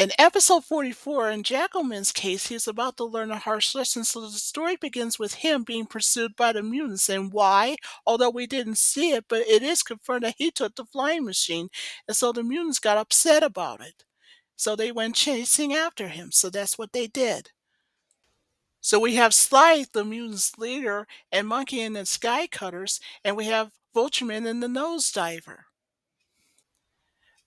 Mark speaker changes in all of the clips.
Speaker 1: In episode 44, in Jackalman's case, he is about to learn a harsh lesson, so the story begins with him being pursued by the mutants. And why? Although we didn't see it, but it is confirmed that he took the flying machine, and so the mutants got upset about it. So they went chasing after him, so that's what they did. So we have Slythe, the mutants' leader, and Monkey and the Sky Cutters, and we have Vultureman and the Nose Diver.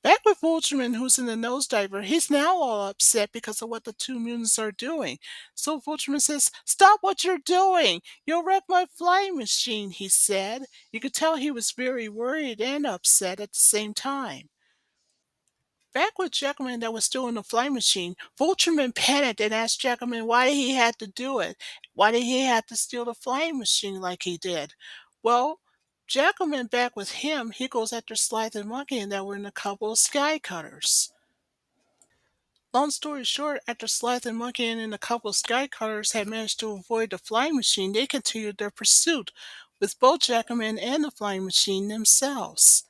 Speaker 1: Back with Ultraman, who's in the nosediver, he's now all upset because of what the two mutants are doing. So Ultraman says, "Stop what you're doing! You'll wreck my flying machine," he said. You could tell he was very worried and upset at the same time. Back with Jackalman that was still in the flying machine, Ultraman panicked and asked Jackalman why he had to do it. Why did he have to steal the flying machine like he did? Well, Jackalman back with him, he goes after Slythe and Monkey and that were in a couple of sky cutters. Long story short, after Slythe and Monkey and a couple of skycutters had managed to avoid the flying machine, they continued their pursuit, with both Jackalman and the flying machine themselves.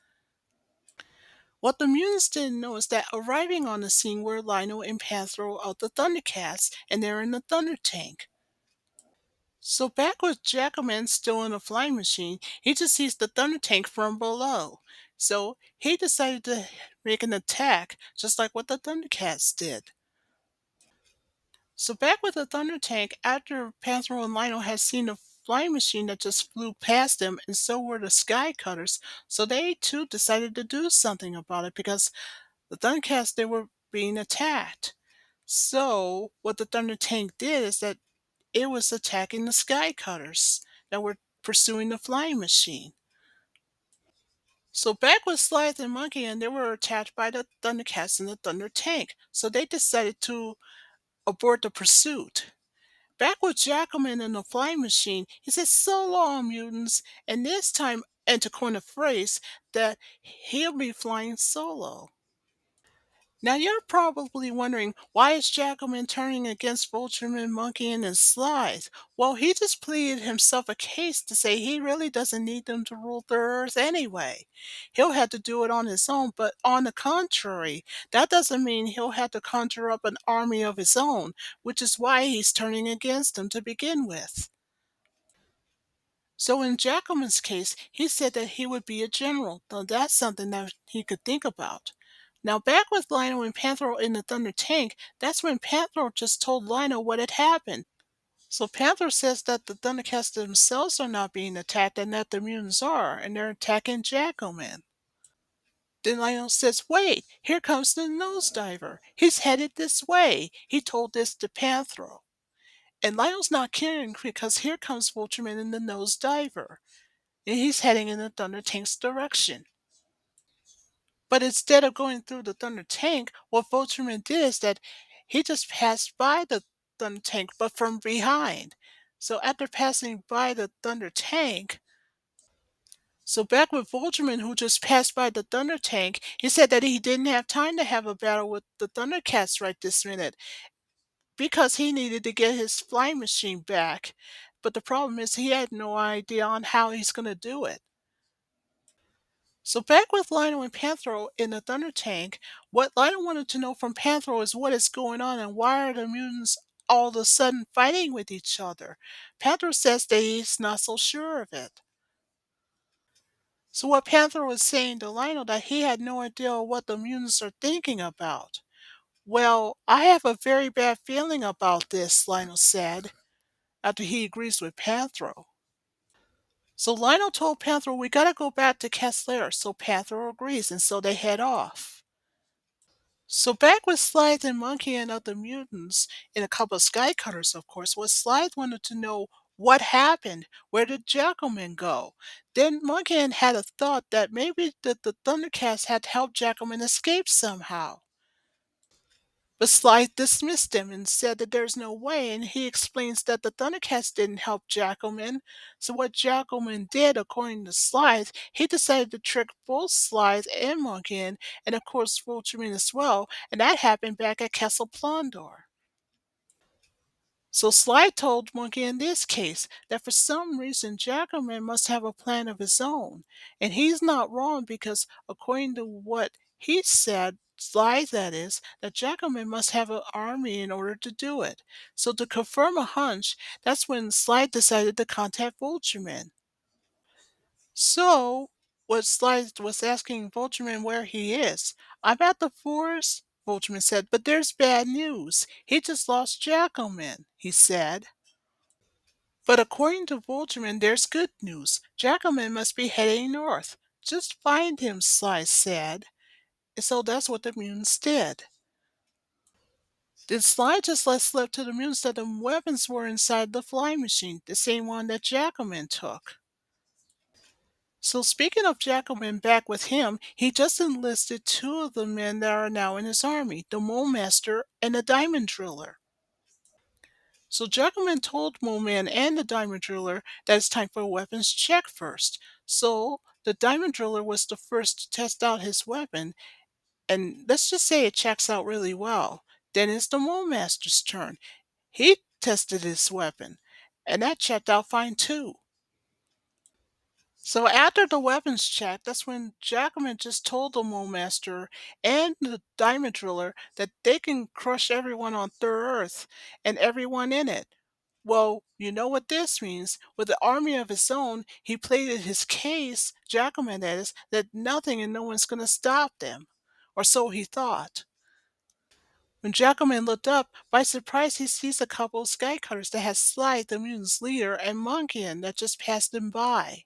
Speaker 1: What the mutants didn't know is that arriving on the scene were Lionel and Panthro of the Thundercats, and they're in the Thunder Tank. So back with Jackalman still in the flying machine, he just sees the Thunder Tank from below. So he decided to make an attack, just like what the Thundercats did. So back with the Thunder Tank, after Panthro and Lionel had seen the flying machine that just flew past them, and so were the Sky Cutters, so they too decided to do something about it because the Thundercats they were being attacked. So what the Thunder Tank did is that it was attacking the Sky Cutters that were pursuing the flying machine. So back with Slythe and Monkey, and they were attacked by the Thundercats and the Thunder Tank. So they decided to abort the pursuit. Back with Jackalman and the flying machine, he says, "So long, mutants," and this time, and to coin a phrase, that he'll be flying solo. Now you're probably wondering, why is Jackalman turning against Vultureman, Monkey, and his Slides? Well, he just pleaded himself a case to say he really doesn't need them to rule the earth anyway. He'll have to do it on his own, but on the contrary, that doesn't mean he'll have to conjure up an army of his own, which is why he's turning against them to begin with. So in Jackalman's case, he said that he would be a general, though that's something that he could think about. Now back with Lionel and Panthro in the Thunder Tank, that's when Panthro just told Lionel what had happened. So Panthro says that the Thundercats themselves are not being attacked and that the mutants are, and they're attacking Jackalman. Then Lionel says, "Wait, here comes the nosediver. He's headed this way." He told this to Panthro. And Lionel's not kidding because here comes Vultureman in the nosediver. And he's heading in the Thunder Tank's direction. But instead of going through the Thunder Tank, what Voltron did is that he just passed by the Thunder Tank, but from behind. So after passing by the Thunder Tank, so back with Voltron, who just passed by the Thunder Tank, he said that he didn't have time to have a battle with the Thundercats right this minute because he needed to get his flying machine back. But the problem is he had no idea on how he's going to do it. So back with Lionel and Panthro in the Thunder Tank, what Lionel wanted to know from Panthro is what is going on and why are the mutants all of a sudden fighting with each other. Panthro says that he's not so sure of it. So what Panthro was saying to Lionel that he had no idea what the mutants are thinking about. "Well, I have a very bad feeling about this," Lionel said, after he agrees with Panthro. So Lionel told Panthro, "We gotta go back to Cat's so Panthro agrees, and so they head off. So back with Slythe and Monkey and other mutants, and a couple of skycutters, of course, was Slythe wanted to know what happened. Where did Jackalman go? Then Monkey had a thought that maybe the Thundercats had helped Jackalman escape somehow. But Slythe dismissed him and said that there's no way, and he explains that the Thundercats didn't help Jackalman. So what Jackalman did, according to Slythe, he decided to trick both Slythe and Monkey, and of course Ultraman as well, and that happened back at Castle Plondor. So Slythe told Monkey in this case that for some reason Jackalman must have a plan of his own, and he's not wrong because according to what he said, Sly, that is, that Jackalman must have an army in order to do it. So to confirm a hunch, that's when Sly decided to contact Vultureman. So, what Sly was asking Vultureman where he is. I'm at the forest, Vultureman said, but there's bad news. He just lost Jackalman, he said. But according to Vultureman, there's good news. Jackalman must be heading north. Just find him, Sly said. And so that's what the mutants did. Then Sly just let slip to the mutants that the weapons were inside the flying machine, the same one that Jackalman took. So speaking of Jackalman back with him, he just enlisted two of the men that are now in his army, the molemaster and the diamond driller. So Jackalman told Moleman and the diamond driller that it's time for a weapons check first. So the diamond driller was the first to test out his weapon, and let's just say it checks out really well. Then it's the molemaster's turn. He tested his weapon, and that checked out fine too. So after the weapons check, that's when Jackalman just told the Mole Master and the Diamond Driller that they can crush everyone on Third Earth and everyone in it. Well, you know what this means. With an army of his own, he pleaded his case, Jackalman that is, that nothing and no one's going to stop them. Or so he thought. When Jackalman looked up, by surprise he sees a couple of skycutters that had Sly, the mutant's leader, and Monkian that just passed him by.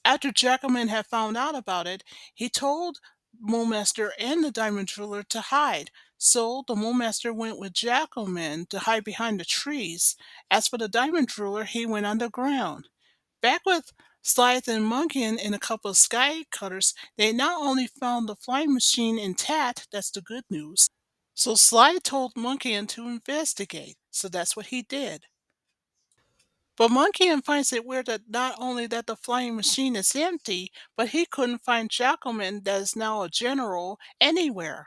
Speaker 1: After Jackalman had found out about it, he told Molemaster and the Diamond Driller to hide. So the Molemaster went with Jackalman to hide behind the trees. As for the Diamond Driller, he went underground. Back with Scythe and Munkin and a couple of sky cutters, they not only found the flying machine intact, that's the good news. So Sly told Munkin to investigate. So that's what he did. But Monkey finds it weird that not only that the flying machine is empty, but he couldn't find Jackalman, that is now a general, anywhere.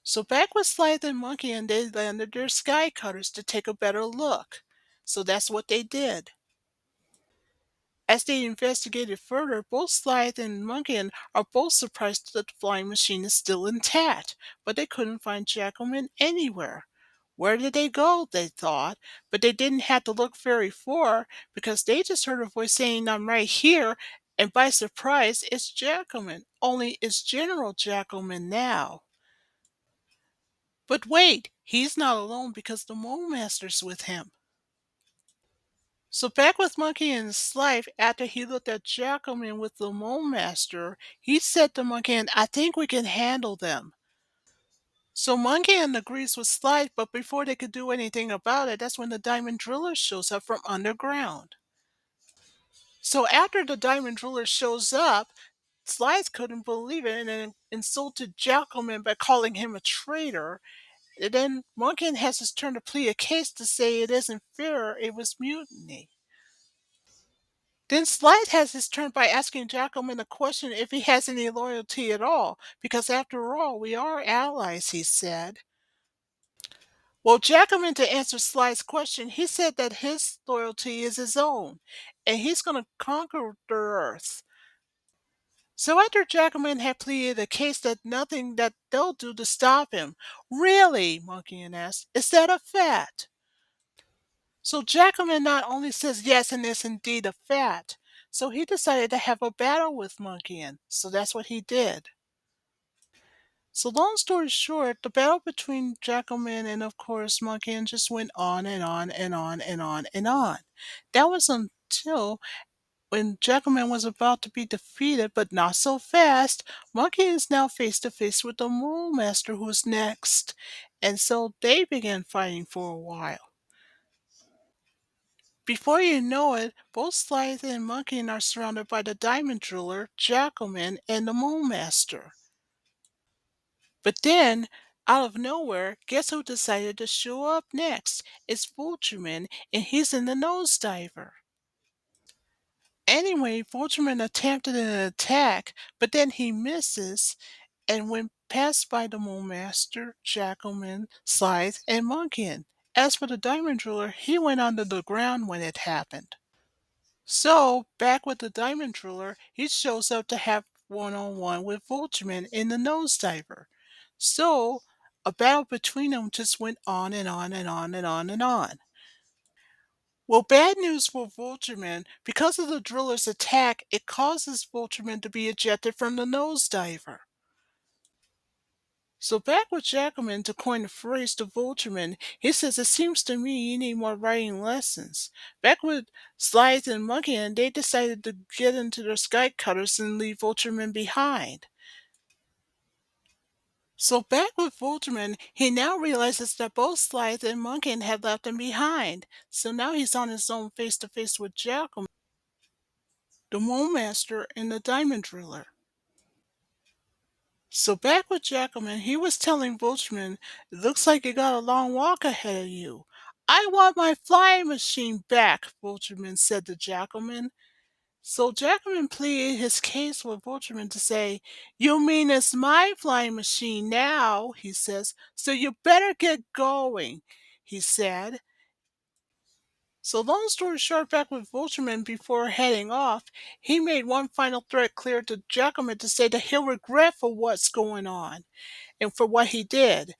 Speaker 1: So back with Scythe and Monkey, and they landed their sky cutters to take a better look. So that's what they did. As they investigated further, both Scythe and Monkey are both surprised that the flying machine is still intact, but they couldn't find Jackalman anywhere. Where did they go? They thought, but they didn't have to look very far because they just heard a voice saying, I'm right here, and by surprise, it's Jackalman. Only it's General Jackalman now. But wait, he's not alone because the Mole Master's with him. So back with Monkey and Slife, after he looked at Jackalman with the Mole Master, he said to Monkey, I think we can handle them. So Monkey agrees with Slife, but before they could do anything about it, that's when the Diamond Driller shows up from underground. So after the Diamond Driller shows up, Slife couldn't believe it and then insulted Jackalman by calling him a traitor. And then Monkey has his turn to plead a case to say it isn't fair, it was mutiny. Then Slide has his turn by asking Jackalman a question if he has any loyalty at all, because after all, we are allies, he said. Well, Jackalman, to answer Sly's question, he said that his loyalty is his own, and he's going to conquer the Earth. So after Jackalman had pleaded a case that nothing that they'll do to stop him, really, Monkey asked, is that a fact? So Jackalman not only says yes and is indeed a fact, so he decided to have a battle with Monkey, so that's what he did. So long story short, the battle between Jackalman and of course Monkey just went on and on and on and on and on. That was until when Jackalman was about to be defeated, but not so fast. Monkey is now face to face with the Mole Master who's next. And so they began fighting for a while. Before you know it, both Scythe and Monkey are surrounded by the Diamond Driller, Jackalman, and the Mole Master. But then, out of nowhere, guess who decided to show up next? It's Vultureman, and he's in the nosediver. Anyway, Vultureman attempted an attack, but then he misses, and when passed by the Mole Master, Jackalman, Scythe, and Monkey. As for the Diamond Driller, he went under the ground when it happened. So, back with the Diamond Driller, he shows up to have one-on-one with Voltman in the nose diver. So a battle between them just went on and on and on and on and on. Well, bad news for Voltman. Because of the driller's attack, it causes Voltman to be ejected from the nose diver. So back with Jackalman to coin the phrase to Voltman, he says, "It seems to me you need more writing lessons." Back with Slides and Monkey, and they decided to get into their sky cutters and leave Voltman behind. So back with Voltman, he now realizes that both Slides and Monkey had left him behind. So now he's on his own face to face with Jackalman, the molemaster, and the diamond driller. So back with Jackalman, he was telling Voltman, "It looks like you got a long walk ahead of you." "I want my flying machine back," Voltman said to Jackalman. So Jackalman pleaded his case with Voltman to say, "You mean it's my flying machine now," he says, "so you better get going," he said. So long story short, back with Voltman before heading off, he made one final threat clear to Jackalman to say that he'll regret for what's going on and for what he did.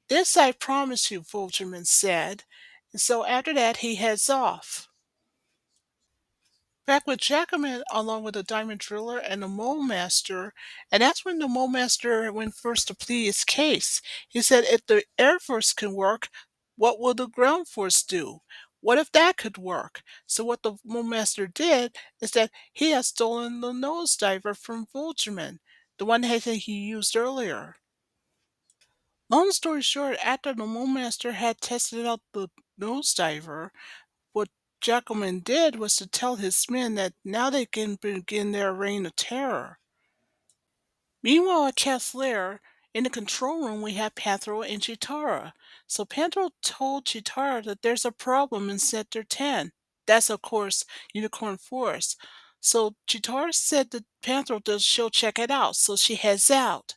Speaker 1: "This I promise you," Volterman said. And so after that, he heads off. Back with Jackalman, along with the Diamond Driller and the Mole Master, and that's when the Mole Master went first to plead his case. He said, "If the Air Force can work, what will the Ground Force do? What if that could work?" So what the Mole Master did is that he had stolen the nose diver from Volterman, the one that he used earlier. Long story short, after the Mole Master had tested out the nose diver, what Jackalman did was to tell his men that now they can begin their reign of terror. Meanwhile, at Cat's Lair, in the control room, we have Panthro and Chitara. So Panthro told Chitara that there's a problem in Sector 10. That's, of course, Unicorn Forest. So Chitara said to Panthro that she'll check it out, so she heads out.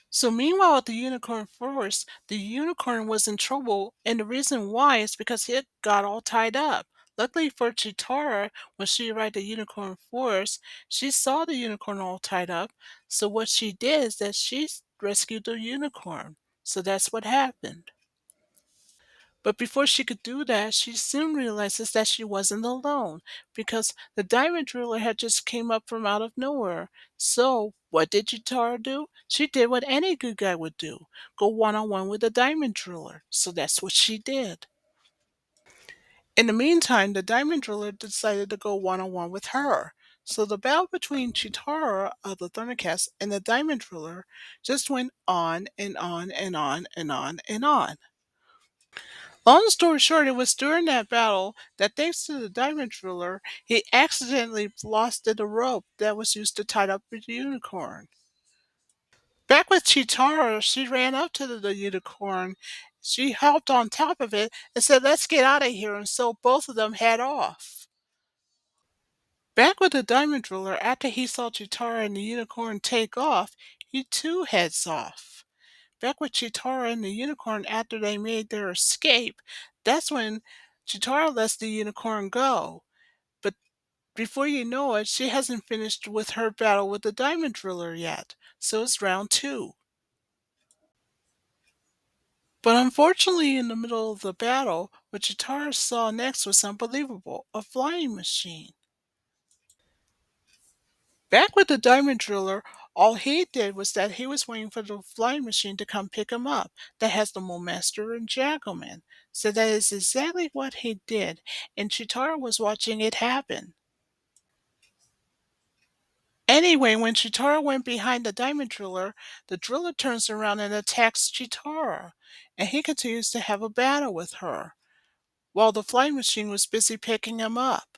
Speaker 1: So meanwhile at the unicorn forest, the unicorn was in trouble, and the reason why is because it got all tied up. Luckily for Chitara, when she arrived at Unicorn Forest, she saw the unicorn all tied up. So what she did is that she rescued the unicorn. So that's what happened. But before she could do that, she soon realizes that she wasn't alone because the diamond driller had just came up from out of nowhere. So what did Jitara do? She did what any good guy would do, go one-on-one with the diamond driller. So that's what she did. In the meantime, the diamond driller decided to go one-on-one with her. So the battle between Chitara of the Thundercats and the diamond driller just went on and on and on and on and on. Long story short, it was during that battle that, thanks to the diamond driller, he accidentally lost the rope that was used to tie up the unicorn. Back with Chitara, she ran up to the unicorn. She hopped on top of it and said, "Let's get out of here." And so both of them head off. Back with the diamond driller, after he saw Chitara and the unicorn take off, he too heads off. Back with Chitara and the unicorn after they made their escape, that's when Chitara lets the unicorn go. But before you know it, she hasn't finished with her battle with the diamond driller yet. So it's round two. But unfortunately, in the middle of the battle, what Chitara saw next was unbelievable, a flying machine. Back with the diamond driller, all he did was that he was waiting for the flying machine to come pick him up. That has the molemaster and Jackalman. So that is exactly what he did, and Chitara was watching it happen. Anyway, when Chitara went behind the diamond driller, the driller turns around and attacks Chitara, and he continues to have a battle with her, while the flying machine was busy picking him up.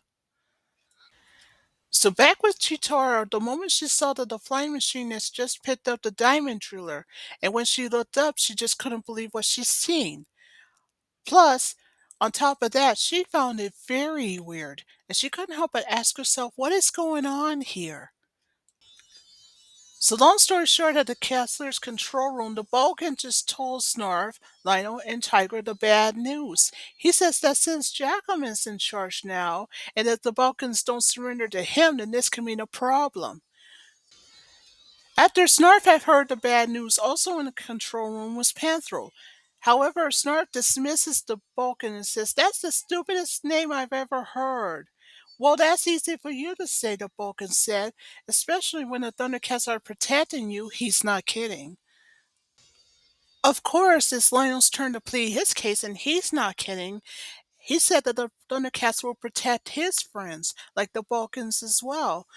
Speaker 1: So back with Chitara, the moment she saw that the flying machine has just picked up the diamond driller, and when she looked up, she just couldn't believe what she's seen. Plus, on top of that, she found it very weird, and she couldn't help but ask herself, what is going on here? So long story short, at the Castler's control room, the Vulcan just told Snarf, Lionel, and Tiger the bad news. He says that since Jackalman's in charge now, and if the Vulcans don't surrender to him, then this can mean a problem. After Snarf had heard the bad news, also in the control room was Panthro. However, Snarf dismisses the Vulcan and says, "That's the stupidest name I've ever heard." "Well, that's easy for you to say," the Vulcan said, "especially when the Thundercats are protecting you." He's not kidding. Of course, it's Lionel's turn to plead his case, and he's not kidding. He said that the Thundercats will protect his friends, like the Vulcans as well.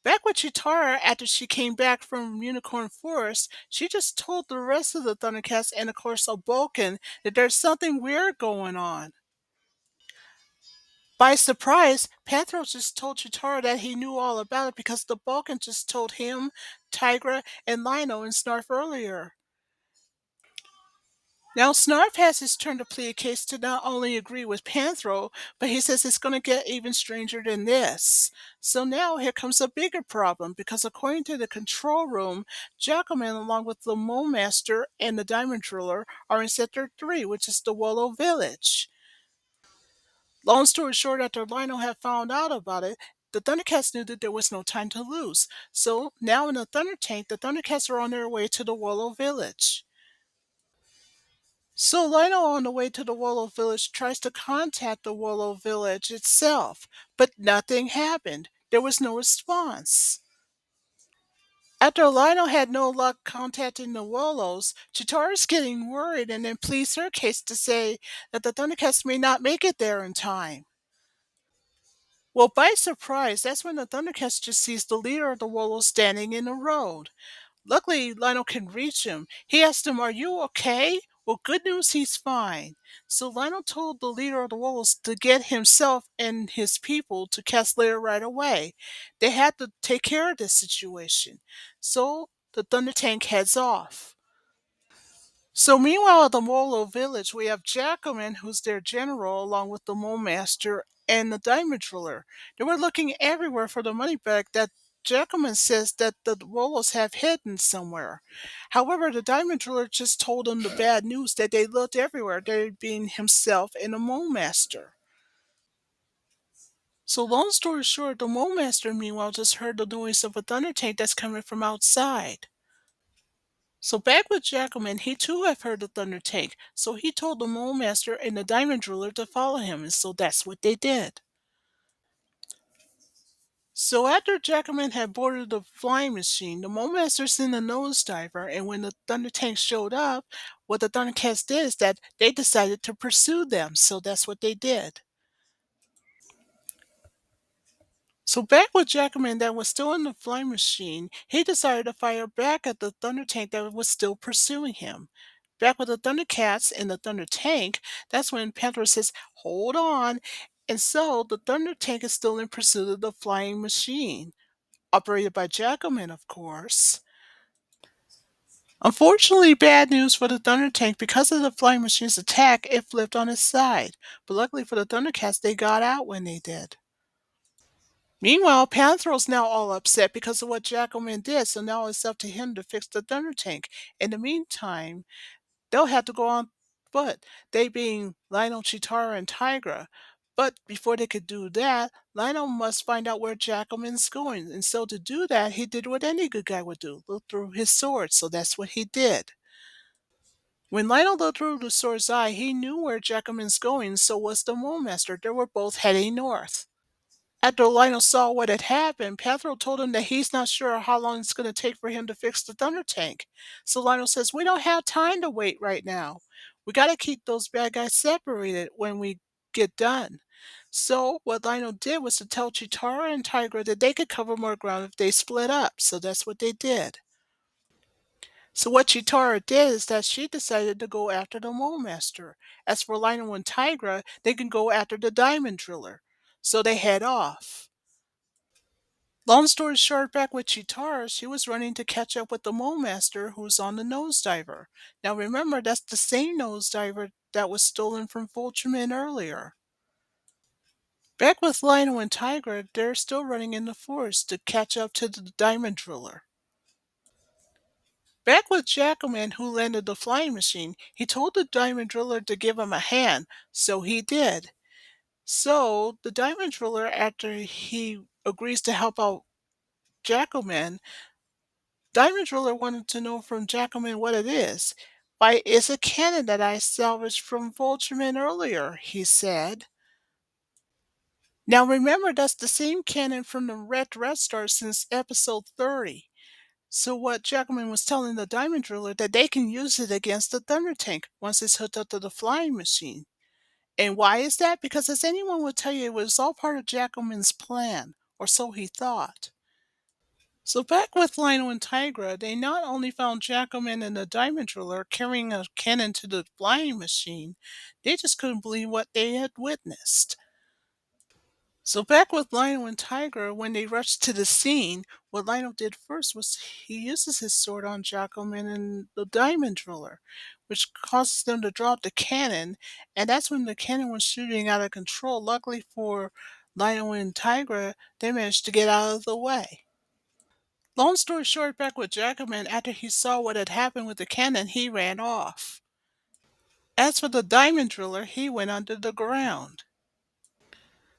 Speaker 1: Back with Chitara, after she came back from Unicorn Forest, she just told the rest of the Thundercats and of course a Vulcan that there's something weird going on. By surprise, Panthro just told Chitara that he knew all about it because the Vulcan just told him, Tigra, and Lino and Snarf earlier. Now, Snarf has his turn to plead a case to not only agree with Panthro, but he says it's going to get even stranger than this. So now here comes a bigger problem, because according to the control room, Jackalman, along with the molemaster and the diamond driller, are in Sector 3, which is the Willow Village. Long story short, after Lionel had found out about it, the Thundercats knew that there was no time to lose. So now in the Thunder Tank, the Thundercats are on their way to the Willow Village. So Lionel, on the way to the Willow Village, tries to contact the Willow Village itself, but nothing happened. There was no response. After Lionel had no luck contacting the Willows, Chitara's getting worried and then pleads her case to say that the Thundercats may not make it there in time. Well, by surprise, that's when the Thundercats just sees the leader of the Willows standing in the road. Luckily, Lionel can reach him. He asked him, "Are you okay?" Well, good news, he's fine. So Lionel told the leader of the Wolves to get himself and his people to Castlear right away. They had to take care of this situation. So the Thunder Tank heads off. So meanwhile, at the Molo village, we have Jackalman, who's their general, along with the Mole Master and the Diamond Driller. They were looking everywhere for the money bag that Jackalman says that the Wolos have hidden somewhere. However, the Diamond Driller just told them the bad news that they looked everywhere, they being himself and the Mole Master. So long story short, the Mole Master meanwhile just heard the noise of a thunder tank that's coming from outside. So back with Jackalman, he too have heard the Thunder Tank, so he told the Mole Master and the Diamond Driller to follow him, and so that's what they did. So after Jackalman had boarded the flying machine, the Mole Master sent a nose diver, and when the Thunder Tank showed up, what the Thundercats did is that they decided to pursue them, so that's what they did. So back with Jackalman that was still in the flying machine, he decided to fire back at the Thunder Tank that was still pursuing him. Back with the Thundercats in the Thunder Tank, that's when Panther says, "Hold on." And so the Thunder Tank is still in pursuit of the flying machine, operated by Jackalman, of course. Unfortunately, bad news for the Thunder Tank. Because of the flying machine's attack, it flipped on its side. But luckily for the Thundercats, they got out when they did. Meanwhile, Panthero's now all upset because of what Jackalman did, so now it's up to him to fix the Thunder Tank. In the meantime, they'll have to go on foot, they being Lionel, Chitara, and Tigra. But before they could do that, Lionel must find out where Jackalman's going. And so to do that, he did what any good guy would do, look through his sword. So that's what he did. When Lionel looked through the sword's eye, he knew where Jackalman's going, so was the Mole Master. They were both heading north. After Lionel saw what had happened, Panthro told him that he's not sure how long it's going to take for him to fix the Thunder Tank. So Lionel says, "We don't have time to wait right now. We got to keep those bad guys separated when we get done." So what Lionel did was to tell Chitara and Tigra that they could cover more ground if they split up. So that's what they did. So what Chitara did is that she decided to go after the Mole Master. As for Lionel and Tigra, they can go after the Diamond Driller. So they head off. Long story short, back with Chitara, she was running to catch up with the Mole Master who's on the nosediver. Now remember, that's the same nosediver that was stolen from Vultureman earlier. Back with Lionel and Tigra, they're still running in the forest to catch up to the Diamond Driller. Back with Jackalman, who landed the flying machine, he told the Diamond Driller to give him a hand, so he did. So the Diamond Driller, after he agrees to help out Jackalman, Diamond Driller wanted to know from Jackalman what it is. Why, it's a cannon that I salvaged from Vultureman earlier, he said. Now remember, that's the same cannon from the Red Star since episode 30. So what Jackalman was telling the Diamond Driller that they can use it against the Thunder Tank once it's hooked up to the flying machine. And why is that? Because as anyone would tell you, it was all part of Jackalman's plan, or so he thought. So back with Lionel and Tigra, they not only found Jackalman and the Diamond Driller carrying a cannon to the flying machine, they just couldn't believe what they had witnessed. So back with Lionel and Tiger, when they rushed to the scene, what Lionel did first was he uses his sword on Jackalman and the Diamond Driller, which causes them to drop the cannon, and that's when the cannon was shooting out of control. Luckily for Lionel and Tigra, they managed to get out of the way. Long story short, back with Jackalman, after he saw what had happened with the cannon, he ran off. As for the Diamond Driller, he went under the ground.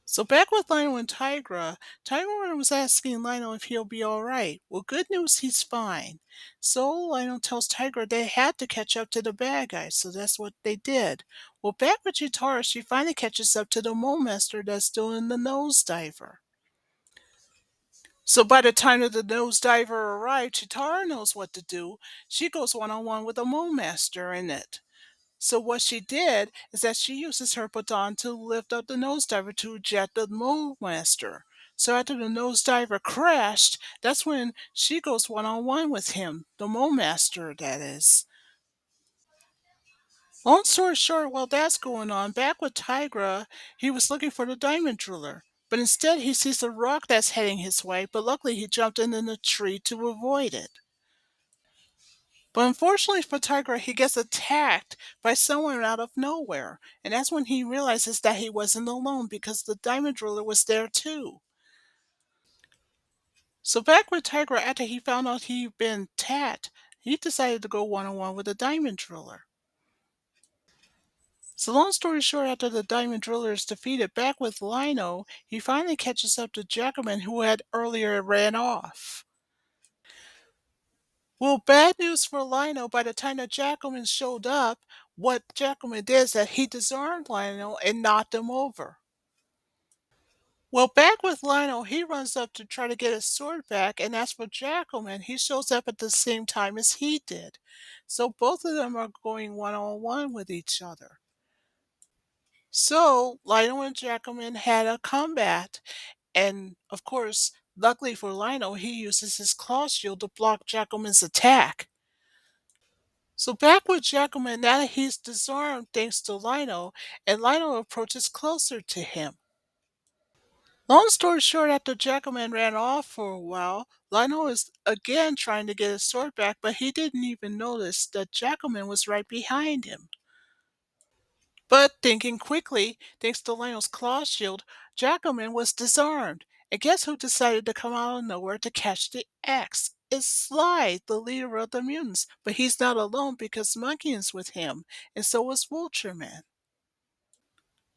Speaker 1: So back with Lionel and Tigra, Tigra was asking Lionel if he'll be alright. Well, good news, he's fine. So Lionel tells Tigra they had to catch up to the bad guys, so that's what they did. Well, back with Chitara, she finally catches up to the molemaster that's still in the nosediver. So by the time that the nosediver arrived, Chitara knows what to do. She goes one-on-one with the molemaster in it. So what she did is that she uses her baton to lift up the nosediver to eject the molemaster. So after the nosediver crashed, that's when she goes one-on-one with him, the molemaster, that is. Long story short, while that's going on, back with Tigra, he was looking for the diamond driller. But instead he sees a rock that's heading his way, but luckily he jumped in the tree to avoid it. But unfortunately for Tiger, he gets attacked by someone out of nowhere. And that's when he realizes that he wasn't alone because the diamond driller was there too. So back with Tiger, after he found out he'd been attacked, he decided to go one-on-one with the diamond driller. So long story short, after the diamond driller is defeated, back with Lino, he finally catches up to Jackalman who had earlier ran off. Well, bad news for Lionel. By the time that Jackalman showed up, what Jackalman did is that he disarmed Lionel and knocked him over. Well, back with Lionel, he runs up to try to get his sword back, and as for Jackalman, he shows up at the same time as he did. So both of them are going one-on-one with each other. So Lionel and Jackalman had a combat, and of course, luckily for Lionel, he uses his claw shield to block Jackalman's attack. So back with Jackalman, now that he's disarmed thanks to Lino, and Lino approaches closer to him. Long story short, after Jackalman ran off for a while, Lino is again trying to get his sword back, but he didn't even notice that Jackalman was right behind him. But thinking quickly, thanks to Lino's claw shield, Jackalman was disarmed. And guess who decided to come out of nowhere to catch the axe? It's Sly, the leader of the mutants. But he's not alone because Monkey is with him, and so is Vultureman.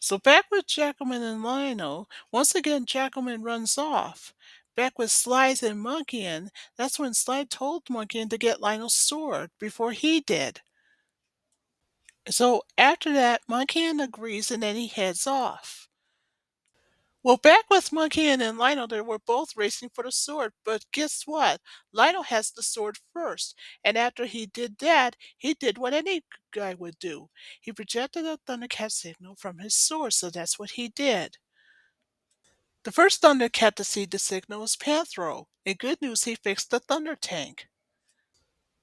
Speaker 1: So back with Jackalman and Lino, once again Jackalman runs off. Back with Slides and Monkeyan, that's when Slide told Monkeyan to get Lionel's sword before he did. So after that, Monkeyan agrees and then he heads off. Well, back with Monkeyan and Lionel, they were both racing for the sword, but guess what? Lionel has the sword first, and after he did that, he did what any guy would do. He projected a Thundercat signal from his sword, so that's what he did. The first Thundercat to see the signal was Panthro. In good news, he fixed the Thunder Tank.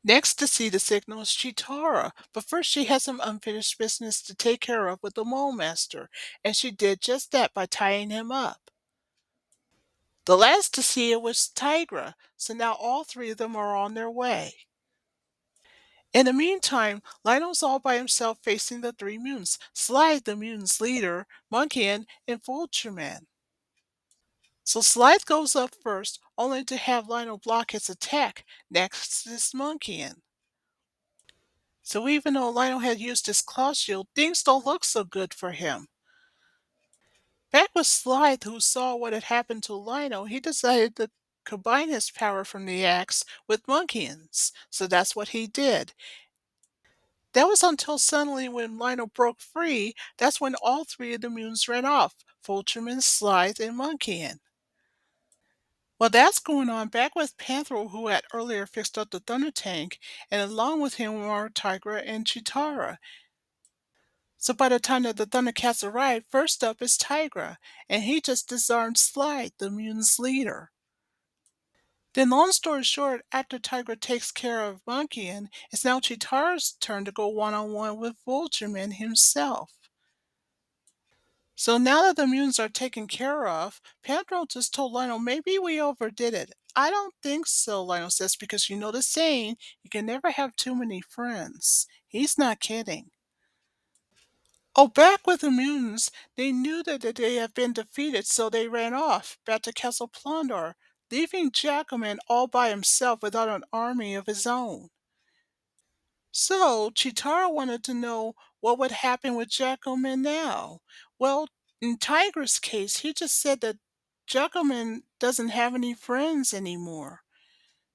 Speaker 1: Next to see the signal is Chitara, but first she had some unfinished business to take care of with the Molemaster, and she did just that by tying him up. The last to see it was Tigra, so now all three of them are on their way. In the meantime, Lionel's all by himself facing the three mutants, Slide the mutants' leader, Monkeyan, and Vultureman. So Slide goes up first, only to have Lionel block his attack. Next is Monkeyan. So even though Lionel had used his claw shield, things don't look so good for him. Back with Slide, who saw what had happened to Lionel, he decided to combine his power from the axe with Monkey's. So that's what he did. That was until suddenly when Lionel broke free, that's when all three of the mutants ran off, Fulcherman, Slythe, and Monkeyan. Well, that's going on back with Panther, who had earlier fixed up the Thunder Tank, and along with him were Tigra and Chitara. So by the time that the Thundercats arrive, first up is Tigra, and he just disarmed Slide, the mutants' leader. Then, long story short, after Tigra takes care of Monkeyan, it's now Chitara's turn to go one-on-one with Vultureman himself. So now that the mutants are taken care of, Pedro just told Lionel, maybe we overdid it. I don't think so, Lionel says, because you know the saying, you can never have too many friends. He's not kidding. Oh, back with the mutants, they knew that they had been defeated, so they ran off back to Castle Plondor, leaving Jackalman all by himself without an army of his own. So Chitara wanted to know what would happen with Jackalman now. Well, in Tiger's case, he just said that Jackalman doesn't have any friends anymore.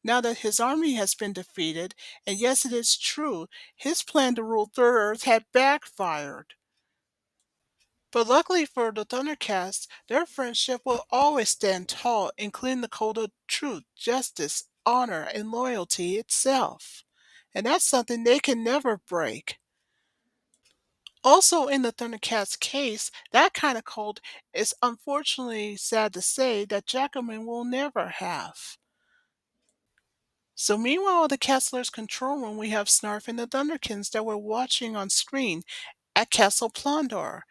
Speaker 1: Now that his army has been defeated, and yes, it is true, his plan to rule Third Earth had backfired. But luckily for the Thundercats, their friendship will always stand tall, including the code of truth, justice, honor, and loyalty itself. And that's something they can never break. Also, in the Thundercats case, that kind of code is unfortunately sad to say that Jackalman will never have. So meanwhile, the Castler's control room, we have Snarf and the Thunderkins that we're watching on screen at Castle Plondor.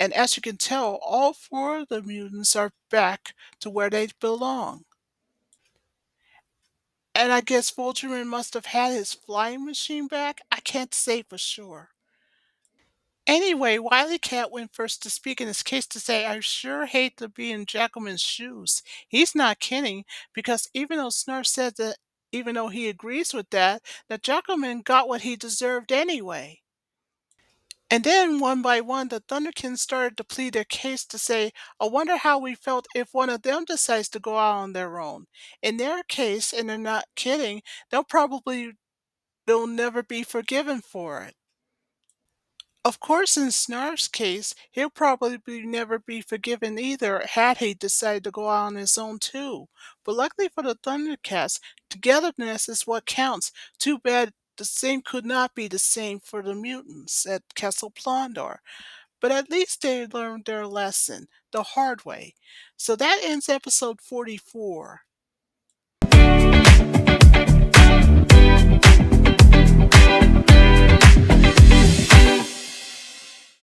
Speaker 1: And as you can tell, all four of the mutants are back to where they belong. And I guess Voltron must have had his flying machine back. I can't say for sure. Anyway, Wily Cat went first to speak in his case to say, I sure hate to be in Jackalman's shoes. He's not kidding, because even though Snarf said that, even though he agrees with that Jackalman got what he deserved anyway. And then, one by one, the Thunderkins started to plead their case to say, I wonder how we felt if one of them decides to go out on their own. In their case, and they're not kidding, they'll never be forgiven for it. Of course, in Snarf's case, he'll probably never be forgiven either had he decided to go out on his own too. But luckily for the Thundercats, togetherness is what counts. Too bad the same could not be the same for the mutants at Castle Plondor. But at least they learned their lesson the hard way. So that ends episode 44.